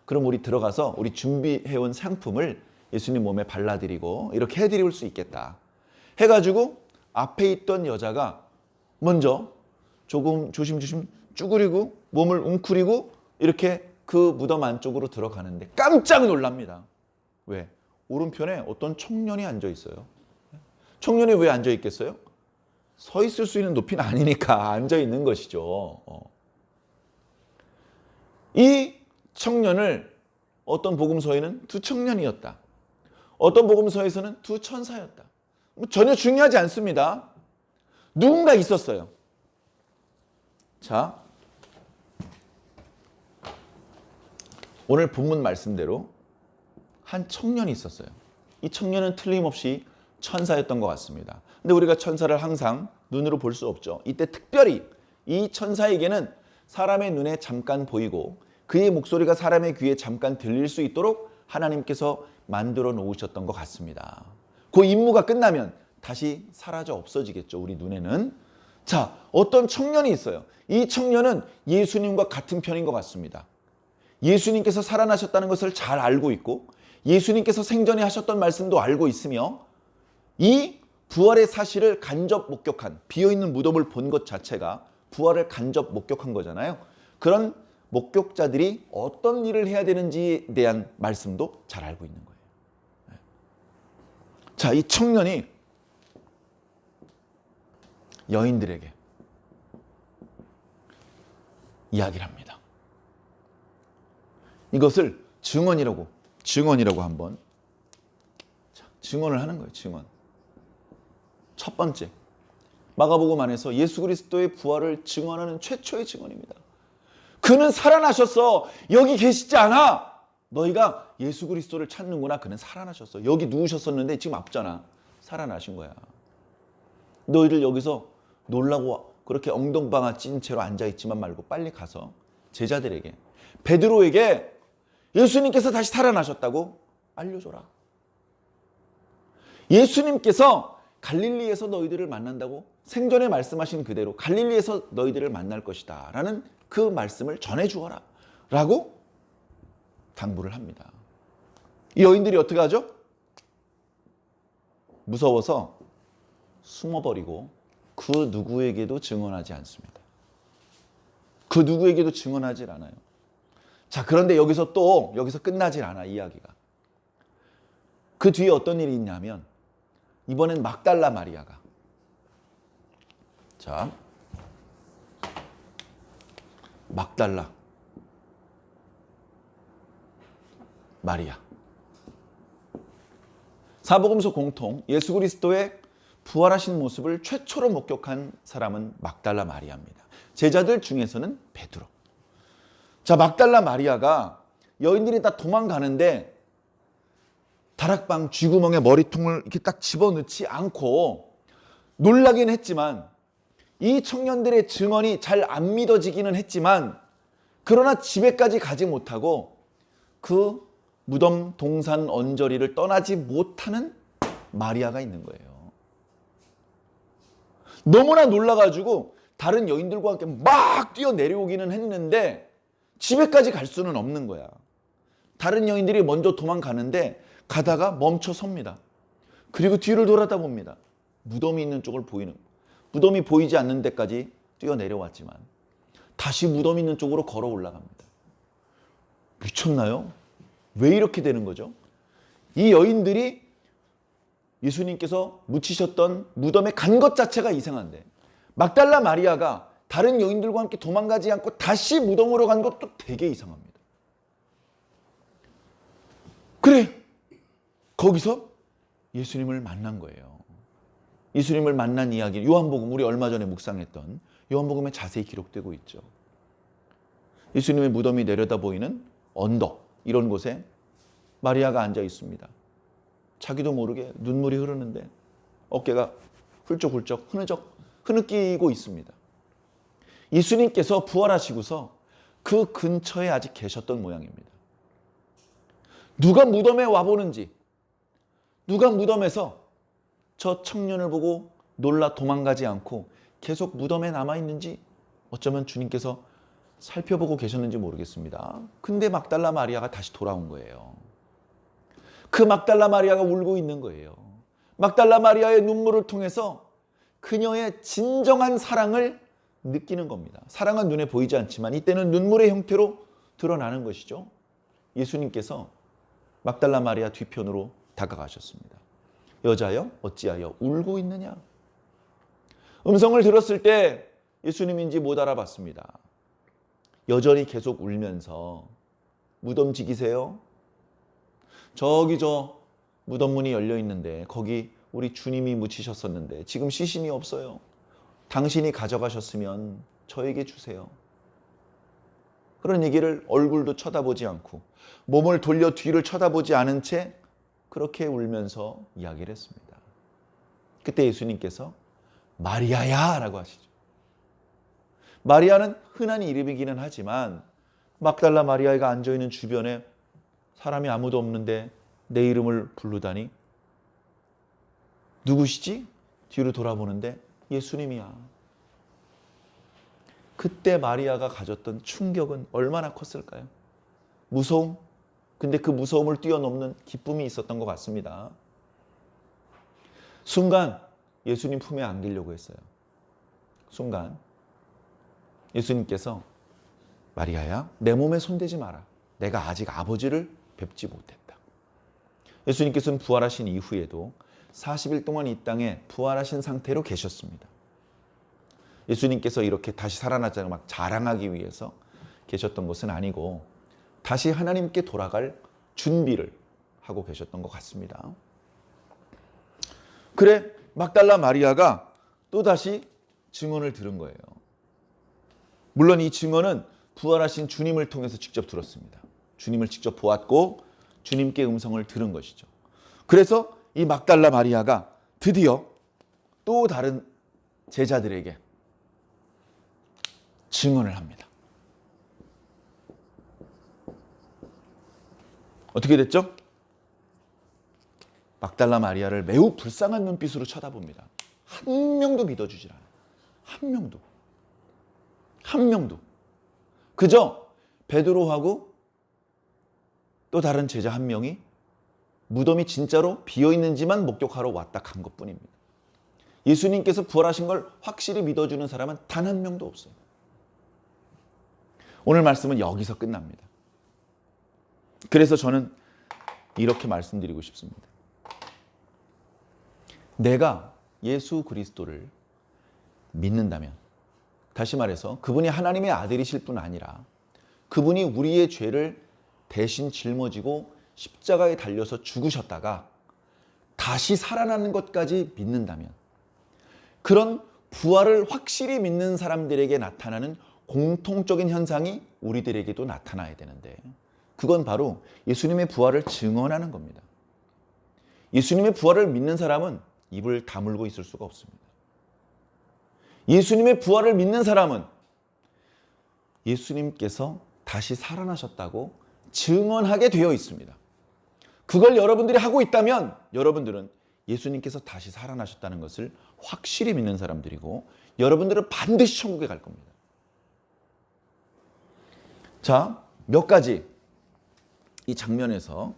그럼 우리 들어가서 우리 준비해온 상품을 예수님 몸에 발라드리고 이렇게 해드릴 수 있겠다. 해가지고 앞에 있던 여자가 먼저 조금 조심조심 쭈그리고 몸을 웅크리고 이렇게 그 무덤 안쪽으로 들어가는데 깜짝 놀랍니다. 왜? 오른편에 어떤 청년이 앉아 있어요. 청년이 왜 앉아 있겠어요? 서 있을 수 있는 높이는 아니니까 앉아 있는 것이죠. 이 청년을 어떤 복음서에는 두 청년이었다. 어떤 복음서에서는 두 천사였다. 전혀 중요하지 않습니다. 누군가 있었어요. 자, 오늘 본문 말씀대로 한 청년이 있었어요. 이 청년은 틀림없이 천사였던 것 같습니다. 근데 우리가 천사를 항상 눈으로 볼 수 없죠. 이때 특별히 이 천사에게는 사람의 눈에 잠깐 보이고 그의 목소리가 사람의 귀에 잠깐 들릴 수 있도록 하나님께서 만들어 놓으셨던 것 같습니다. 그 임무가 끝나면 다시 사라져 없어지겠죠. 우리 눈에는. 자, 어떤 청년이 있어요. 이 청년은 예수님과 같은 편인 것 같습니다. 예수님께서 살아나셨다는 것을 잘 알고 있고 예수님께서 생전에 하셨던 말씀도 알고 있으며 이 부활의 사실을 간접 목격한 비어있는 무덤을 본 것 자체가 부활을 간접 목격한 거잖아요. 그런 목격자들이 어떤 일을 해야 되는지에 대한 말씀도 잘 알고 있는 거예요. 자, 이 청년이 여인들에게 이야기를 합니다. 이것을 증언이라고 한번 증언을 하는 거예요. 증언. 첫 번째, 마가복음 안에서 예수 그리스도의 부활을 증언하는 최초의 증언입니다. 그는 살아나셨어. 여기 계시지 않아. 너희가 예수 그리스도를 찾는구나. 그는 살아나셨어. 여기 누우셨었는데 지금 앞잖아. 살아나신 거야. 너희들 여기서 놀라고 그렇게 엉덩방아 찐 채로 앉아있지만 말고 빨리 가서 제자들에게, 베드로에게 예수님께서 다시 살아나셨다고 알려줘라. 예수님께서 갈릴리에서 너희들을 만난다고 생전에 말씀하신 그대로 갈릴리에서 너희들을 만날 것이다 라는 그 말씀을 전해주어라 라고 당부를 합니다. 이 여인들이 어떻게 하죠? 무서워서 숨어버리고 그 누구에게도 증언하지 않습니다. 그 누구에게도 증언하지 않아요. 자, 그런데 여기서 끝나질 않아, 이야기가. 그 뒤에 어떤 일이 있냐면 이번엔 막달라 마리아가, 자, 막달라 마리아. 사복음서 공통 예수 그리스도의 부활하신 모습을 최초로 목격한 사람은 막달라 마리아입니다. 제자들 중에서는 베드로. 자, 막달라 마리아가 여인들이 다 도망가는데 다락방 쥐구멍에 머리통을 이렇게 딱 집어넣지 않고 놀라긴 했지만 이 청년들의 증언이 잘 안 믿어지기는 했지만 그러나 집에까지 가지 못하고 그 무덤 동산 언저리를 떠나지 못하는 마리아가 있는 거예요. 너무나 놀라가지고 다른 여인들과 함께 막 뛰어 내려오기는 했는데 집에까지 갈 수는 없는 거야. 다른 여인들이 먼저 도망가는데 가다가 멈춰 섭니다. 그리고 뒤를 돌아다 봅니다. 무덤이 있는 쪽을 보이는, 무덤이 보이지 않는 데까지 뛰어 내려왔지만 다시 무덤 있는 쪽으로 걸어 올라갑니다. 미쳤나요? 왜 이렇게 되는 거죠? 이 여인들이 예수님께서 묻히셨던 무덤에 간 것 자체가 이상한데 막달라 마리아가 다른 여인들과 함께 도망가지 않고 다시 무덤으로 간 것도 되게 이상합니다. 그래, 거기서 예수님을 만난 거예요. 예수님을 만난 이야기, 요한복음, 우리 얼마 전에 묵상했던 요한복음에 자세히 기록되고 있죠. 예수님의 무덤이 내려다 보이는 언덕, 이런 곳에 마리아가 앉아 있습니다. 자기도 모르게 눈물이 흐르는데 어깨가 훌쩍훌쩍 흐느끼고 있습니다. 예수님께서 부활하시고서 그 근처에 아직 계셨던 모양입니다. 누가 무덤에 와보는지, 누가 무덤에서 저 청년을 보고 놀라 도망가지 않고 계속 무덤에 남아있는지 어쩌면 주님께서 살펴보고 계셨는지 모르겠습니다. 근데 막달라 마리아가 다시 돌아온 거예요. 그 막달라 마리아가 울고 있는 거예요. 막달라 마리아의 눈물을 통해서 그녀의 진정한 사랑을 느끼는 겁니다. 사랑은 눈에 보이지 않지만 이때는 눈물의 형태로 드러나는 것이죠. 예수님께서 막달라 마리아 뒤편으로 다가가셨습니다. 여자여, 어찌하여 울고 있느냐? 음성을 들었을 때 예수님인지 못 알아봤습니다. 여전히 계속 울면서 무덤 지키세요? 저기 저 무덤 문이 열려 있는데 거기 우리 주님이 묻히셨었는데 지금 시신이 없어요. 당신이 가져가셨으면 저에게 주세요. 그런 얘기를 얼굴도 쳐다보지 않고 몸을 돌려 뒤를 쳐다보지 않은 채 그렇게 울면서 이야기를 했습니다. 그때 예수님께서 마리아야 라고 하시죠. 마리아는 흔한 이름이기는 하지만 막달라 마리아가 앉아있는 주변에 사람이 아무도 없는데 내 이름을 부르다니 누구시지? 뒤로 돌아보는데 예수님이야. 그때 마리아가 가졌던 충격은 얼마나 컸을까요? 무서움? 근데 그 무서움을 뛰어넘는 기쁨이 있었던 것 같습니다. 순간 예수님 품에 안기려고 했어요. 순간 예수님께서 마리아야, 내 몸에 손대지 마라. 내가 아직 아버지를 뵙지 못했다. 예수님께서는 부활하신 이후에도 40일 동안 이 땅에 부활하신 상태로 계셨습니다. 예수님께서 이렇게 다시 살아났다고 막 자랑하기 위해서 계셨던 것은 아니고 다시 하나님께 돌아갈 준비를 하고 계셨던 것 같습니다. 그래, 막달라 마리아가 또다시 증언을 들은 거예요. 물론 이 증언은 부활하신 주님을 통해서 직접 들었습니다. 주님을 직접 보았고 주님께 음성을 들은 것이죠. 그래서 이 막달라 마리아가 드디어 또 다른 제자들에게 증언을 합니다. 어떻게 됐죠? 막달라 마리아를 매우 불쌍한 눈빛으로 쳐다봅니다. 한 명도 믿어주질 않아요. 한 명도. 그저 베드로하고 또 다른 제자 한 명이 무덤이 진짜로 비어있는지만 목격하러 왔다 간 것뿐입니다. 예수님께서 부활하신 걸 확실히 믿어주는 사람은 단 한 명도 없어요. 오늘 말씀은 여기서 끝납니다. 그래서 저는 이렇게 말씀드리고 싶습니다. 내가 예수 그리스도를 믿는다면, 다시 말해서 그분이 하나님의 아들이실 뿐 아니라 그분이 우리의 죄를 대신 짊어지고 십자가에 달려서 죽으셨다가 다시 살아나는 것까지 믿는다면, 그런 부활을 확실히 믿는 사람들에게 나타나는 공통적인 현상이 우리들에게도 나타나야 되는데, 그건 바로 예수님의 부활을 증언하는 겁니다. 예수님의 부활을 믿는 사람은 입을 다물고 있을 수가 없습니다. 예수님의 부활을 믿는 사람은 예수님께서 다시 살아나셨다고 증언하게 되어 있습니다. 그걸 여러분들이 하고 있다면 여러분들은 예수님께서 다시 살아나셨다는 것을 확실히 믿는 사람들이고 여러분들은 반드시 천국에 갈 겁니다. 자, 몇 가지 이 장면에서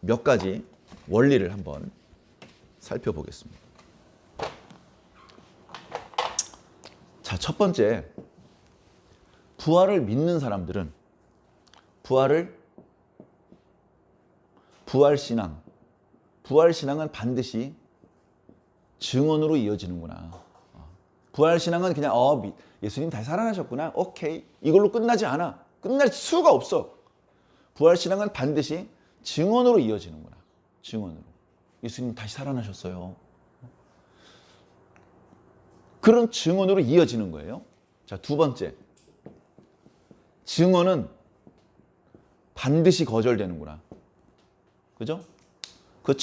몇 가지 원리를 한번 살펴보겠습니다. 자, 첫 번째, 부활을 믿는 사람들은 부활신앙은 반드시 증언으로 이어지는구나. 부활신앙은 그냥 예수님 다시 살아나셨구나. 오케이. 이걸로 끝나지 않아. 끝날 수가 없어. 부활신앙은 반드시 증언으로 이어지는구나. 증언으로. 예수님 다시 살아나셨어요. 그런 증언으로 이어지는 거예요. 자, 두 번째. 증언은 반드시 거절되는구나. 그죠? 그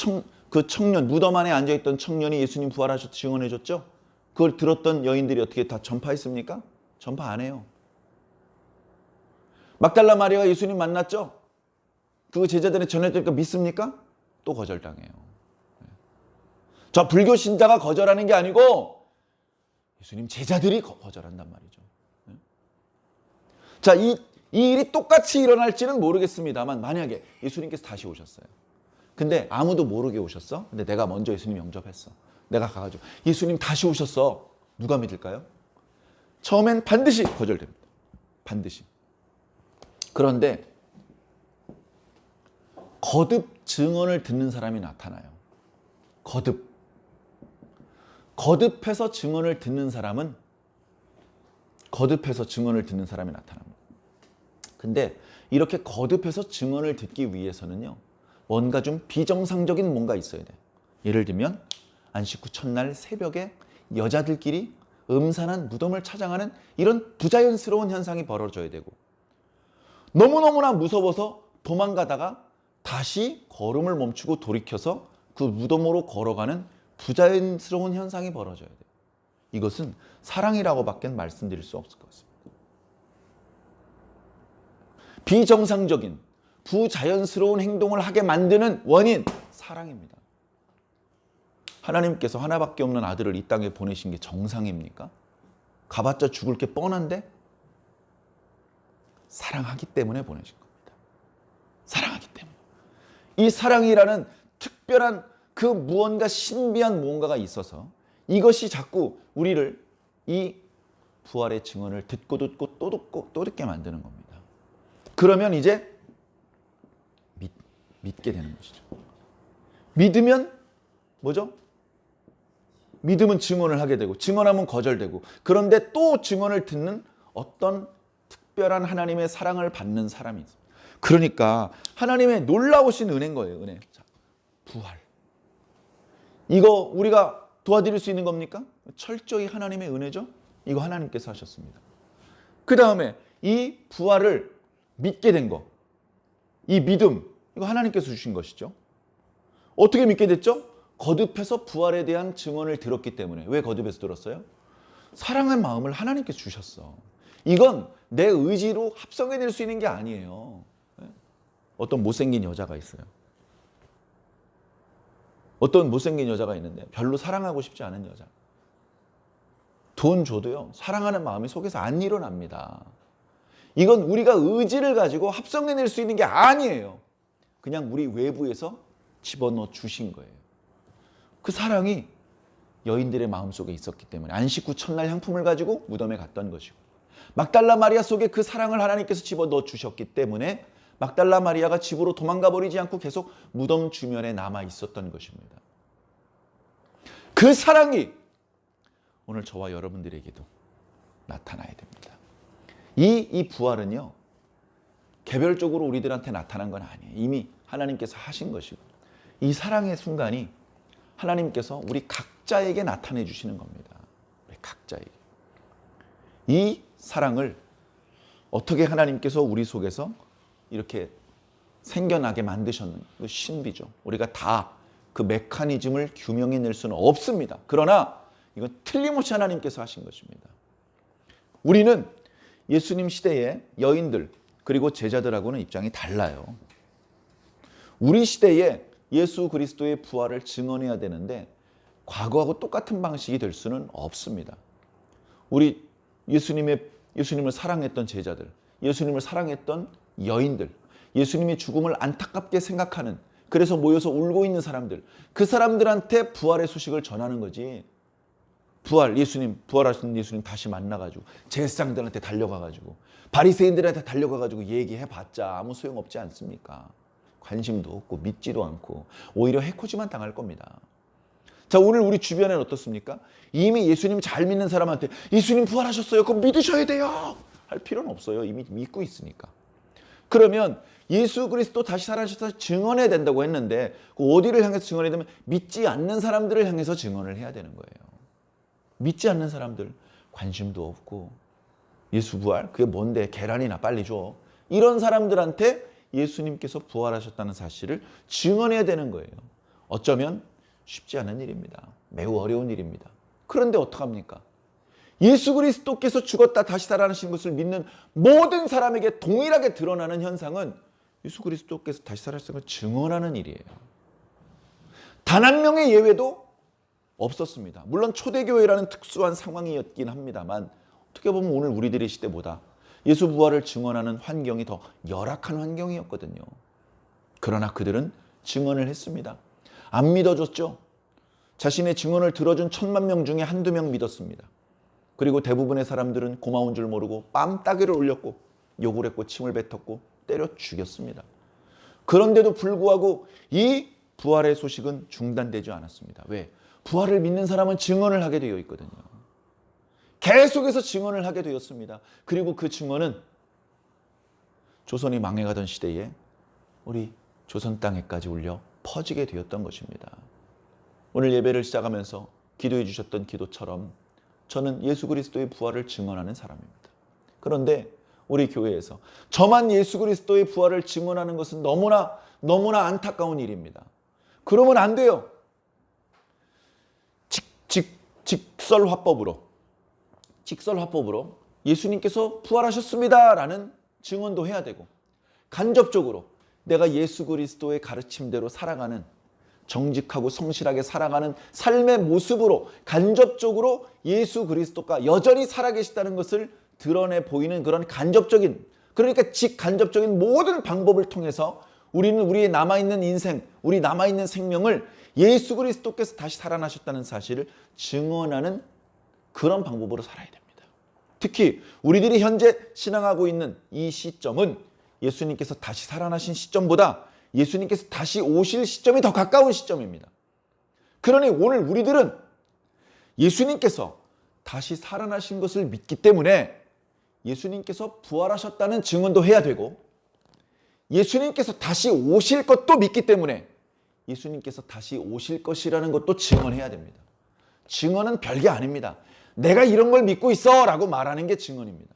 청년, 무덤 안에 앉아있던 청년이 예수님 부활하셨다 증언해줬죠? 그걸 들었던 여인들이 어떻게 다 전파했습니까? 전파 안 해요. 막달라 마리아가 예수님 만났죠? 그거 제자들이 전해드니까 믿습니까? 또 거절당해요. 저 불교 신자가 거절하는 게 아니고 예수님 제자들이 거절한단 말이죠. 자, 이 일이 똑같이 일어날지는 모르겠습니다만 만약에 예수님께서 다시 오셨어요. 근데 아무도 모르게 오셨어. 근데 내가 먼저 예수님 영접했어. 내가 가가지고 예수님 다시 오셨어. 누가 믿을까요? 처음엔 반드시 거절됩니다. 반드시. 그런데 거듭 증언을 듣는 사람이 나타나요. 거듭해서 증언을 듣는 사람이 나타납니다. 근데 이렇게 거듭해서 증언을 듣기 위해서는요, 뭔가 좀 비정상적인 뭔가 있어야 돼요. 예를 들면 안식 후 첫날 새벽에 여자들끼리 음산한 무덤을 찾아가는 이런 부자연스러운 현상이 벌어져야 되고, 너무너무나 무서워서 도망가다가 다시 걸음을 멈추고 돌이켜서 그 무덤으로 걸어가는 부자연스러운 현상이 벌어져야 돼요. 이것은 사랑이라고밖에 말씀드릴 수 없을 것 같습니다. 비정상적인 부자연스러운 행동을 하게 만드는 원인, 사랑입니다. 하나님께서 하나밖에 없는 아들을 이 땅에 보내신 게 정상입니까? 가봤자 죽을 게 뻔한데 사랑하기 때문에 보내신 겁니다. 사랑하기 때문에. 이 사랑이라는 특별한 그 무언가 신비한 무언가가 있어서 이것이 자꾸 우리를 이 부활의 증언을 듣고 또 듣게 만드는 겁니다. 그러면 이제 믿게 되는 것이죠. 믿으면 뭐죠? 믿으면 증언을 하게 되고 증언하면 거절되고, 그런데 또 증언을 듣는 어떤 특별한 하나님의 사랑을 받는 사람이 있습니다. 그러니까 하나님의 놀라우신 은혜인 거예요. 은혜. 자, 부활. 이거 우리가 도와드릴 수 있는 겁니까? 철저히 하나님의 은혜죠. 이거 하나님께서 하셨습니다. 그 다음에 이 부활을 믿게 된 거, 이 믿음, 이거 하나님께서 주신 것이죠. 어떻게 믿게 됐죠? 거듭해서 부활에 대한 증언을 들었기 때문에. 왜 거듭해서 들었어요? 사랑의 마음을 하나님께서 주셨어. 이건 내 의지로 합성해낼 수 있는 게 아니에요. 어떤 못생긴 여자가 있어요. 어떤 못생긴 여자가 있는데 별로 사랑하고 싶지 않은 여자. 돈 줘도요, 사랑하는 마음이 속에서 안 일어납니다. 이건 우리가 의지를 가지고 합성해낼 수 있는 게 아니에요. 그냥 우리 외부에서 집어넣어 주신 거예요. 그 사랑이 여인들의 마음속에 있었기 때문에 안식 후 첫날 향품을 가지고 무덤에 갔던 것이고, 막달라 마리아 속에 그 사랑을 하나님께서 집어넣어 주셨기 때문에 막달라 마리아가 집으로 도망가 버리지 않고 계속 무덤 주변에 남아 있었던 것입니다. 그 사랑이 오늘 저와 여러분들에게도 나타나야 됩니다. 이 부활은요, 개별적으로 우리들한테 나타난 건 아니에요. 이미 하나님께서 하신 것이고, 이 사랑의 순간이 하나님께서 우리 각자에게 나타내 주시는 겁니다. 우리 각자에게. 이 사랑을 어떻게 하나님께서 우리 속에서 이렇게 생겨나게 만드셨는지, 그 신비죠. 우리가 다 그 메커니즘을 규명해낼 수는 없습니다. 그러나 이건 틀림없이 하나님께서 하신 것입니다. 우리는 예수님 시대의 여인들 그리고 제자들하고는 입장이 달라요. 우리 시대에 예수 그리스도의 부활을 증언해야 되는데 과거하고 똑같은 방식이 될 수는 없습니다. 우리 예수님을 사랑했던 제자들, 예수님을 사랑했던 여인들, 예수님의 죽음을 안타깝게 생각하는, 그래서 모여서 울고 있는 사람들, 그 사람들한테 부활의 소식을 전하는 거지. 부활하신 예수님 다시 만나가지고 제사장들한테 달려가가지고 바리새인들한테 달려가가지고 얘기해봤자 아무 소용없지 않습니까? 관심도 없고 믿지도 않고 오히려 해코지만 당할 겁니다. 자, 오늘 우리 주변에는 어떻습니까? 이미 예수님 잘 믿는 사람한테 예수님 부활하셨어요, 그거 믿으셔야 돼요 할 필요는 없어요. 이미 믿고 있으니까. 그러면 예수 그리스도 다시 살아나셔서 증언해야 된다고 했는데 어디를 향해서 증언해야 되면 믿지 않는 사람들을 향해서 증언을 해야 되는 거예요. 믿지 않는 사람들, 관심도 없고 예수 부활? 그게 뭔데? 계란이나 빨리 줘. 이런 사람들한테 예수님께서 부활하셨다는 사실을 증언해야 되는 거예요. 어쩌면 쉽지 않은 일입니다. 매우 어려운 일입니다. 그런데 어떡합니까? 예수 그리스도께서 죽었다 다시 살아나신 것을 믿는 모든 사람에게 동일하게 드러나는 현상은 예수 그리스도께서 다시 살아나신 것을 증언하는 일이에요. 단 한 명의 예외도 없었습니다. 물론 초대교회라는 특수한 상황이었긴 합니다만 어떻게 보면 오늘 우리들의 시대보다 예수 부활을 증언하는 환경이 더 열악한 환경이었거든요. 그러나 그들은 증언을 했습니다. 안 믿어줬죠. 자신의 증언을 들어준 1000만 명 중에 한두 명 믿었습니다. 그리고 대부분의 사람들은 고마운 줄 모르고 뺨따기를 올렸고 욕을 했고 침을 뱉었고 때려 죽였습니다. 그런데도 불구하고 이 부활의 소식은 중단되지 않았습니다. 왜? 부활을 믿는 사람은 증언을 하게 되어 있거든요. 계속해서 증언을 하게 되었습니다. 그리고 그 증언은 조선이 망해가던 시대에 우리 조선 땅에까지 울려 퍼지게 되었던 것입니다. 오늘 예배를 시작하면서 기도해 주셨던 기도처럼 저는 예수 그리스도의 부활을 증언하는 사람입니다. 그런데 우리 교회에서 저만 예수 그리스도의 부활을 증언하는 것은 너무나 안타까운 일입니다. 그러면 안 돼요. 직설화법으로 예수님께서 부활하셨습니다라는 증언도 해야 되고 간접적으로 내가 예수 그리스도의 가르침대로 살아가는 정직하고 성실하게 살아가는 삶의 모습으로 간접적으로 예수 그리스도가 여전히 살아계시다는 것을 드러내 보이는 그런 간접적인, 그러니까 직간접적인 모든 방법을 통해서 우리는 우리의 남아있는 인생, 우리 남아있는 생명을 예수 그리스도께서 다시 살아나셨다는 사실을 증언하는 그런 방법으로 살아야 됩니다. 특히 우리들이 현재 신앙하고 있는 이 시점은 예수님께서 다시 살아나신 시점보다 예수님께서 다시 오실 시점이 더 가까운 시점입니다. 그러니 오늘 우리들은 예수님께서 다시 살아나신 것을 믿기 때문에 예수님께서 부활하셨다는 증언도 해야 되고 예수님께서 다시 오실 것도 믿기 때문에 예수님께서 다시 오실 것이라는 것도 증언해야 됩니다. 증언은 별게 아닙니다. 내가 이런 걸 믿고 있어 라고 말하는 게 증언입니다.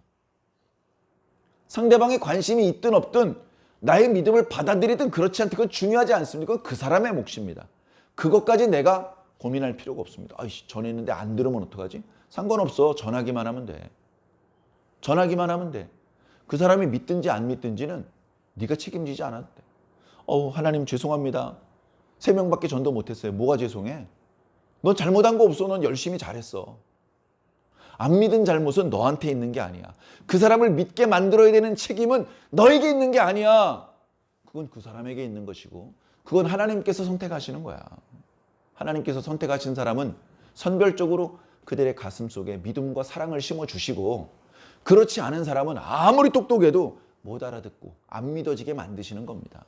상대방의 관심이 있든 없든 나의 믿음을 받아들이든 그렇지 않든 그건 중요하지 않습니까? 그건 그 사람의 몫입니다. 그것까지 내가 고민할 필요가 없습니다. 아이씨, 전했는데 안 들으면 어떡하지? 상관없어. 전하기만 하면 돼. 전하기만 하면 돼. 그 사람이 믿든지 안 믿든지는 네가 책임지지 않아도 돼. 하나님 죄송합니다. 3명밖에 전도 못했어요. 뭐가 죄송해? 넌 잘못한 거 없어. 넌 열심히 잘했어. 안 믿은 잘못은 너한테 있는 게 아니야. 그 사람을 믿게 만들어야 되는 책임은 너에게 있는 게 아니야. 그건 그 사람에게 있는 것이고 그건 하나님께서 선택하시는 거야. 하나님께서 선택하신 사람은 선별적으로 그들의 가슴 속에 믿음과 사랑을 심어주시고 그렇지 않은 사람은 아무리 똑똑해도 못 알아듣고 안 믿어지게 만드시는 겁니다.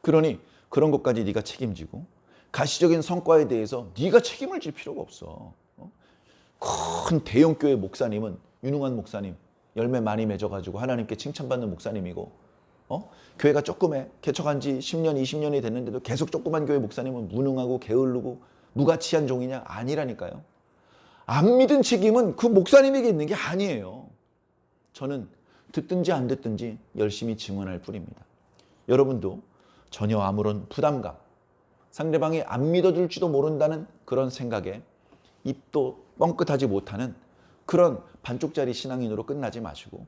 그러니 그런 것까지 네가 책임지고 가시적인 성과에 대해서 네가 책임을 질 필요가 없어. 큰 대형교회 목사님은 유능한 목사님, 열매 많이 맺어가지고 하나님께 칭찬받는 목사님이고 교회가 조그매 개척한 지 10년, 20년이 됐는데도 계속 조그만 교회 목사님은 무능하고 게을르고 무가치한 종이냐? 아니라니까요. 안 믿은 책임은 그 목사님에게 있는 게 아니에요. 저는 듣든지 안 듣든지 열심히 증언할 뿐입니다. 여러분도 전혀 아무런 부담감, 상대방이 안 믿어줄지도 모른다는 그런 생각에 입도 뻥끗하지 못하는 그런 반쪽짜리 신앙인으로 끝나지 마시고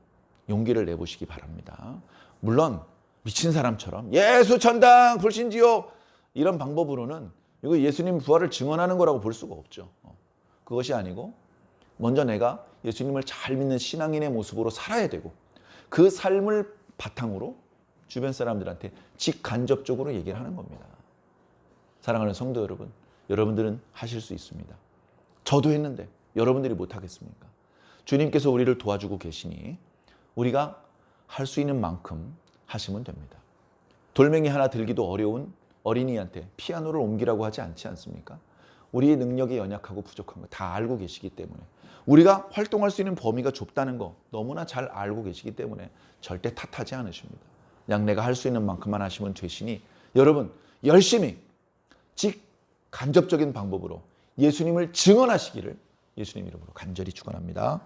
용기를 내보시기 바랍니다. 물론 미친 사람처럼 예수 천당 불신지요 이런 방법으로는 이거 예수님 부활을 증언하는 거라고 볼 수가 없죠. 그것이 아니고 먼저 내가 예수님을 잘 믿는 신앙인의 모습으로 살아야 되고 그 삶을 바탕으로 주변 사람들한테 직간접적으로 얘기를 하는 겁니다. 사랑하는 성도 여러분, 여러분들은 하실 수 있습니다. 저도 했는데 여러분들이 못하겠습니까? 주님께서 우리를 도와주고 계시니 우리가 할 수 있는 만큼 하시면 됩니다. 돌멩이 하나 들기도 어려운 어린이한테 피아노를 옮기라고 하지 않지 않습니까? 우리의 능력이 연약하고 부족한 거 다 알고 계시기 때문에 우리가 활동할 수 있는 범위가 좁다는 거 너무나 잘 알고 계시기 때문에 절대 탓하지 않으십니다. 그냥 내가 할 수 있는 만큼만 하시면 되시니 여러분 열심히 직간접적인 방법으로 예수님을 증언하시기를 예수님 이름으로 간절히 축원합니다.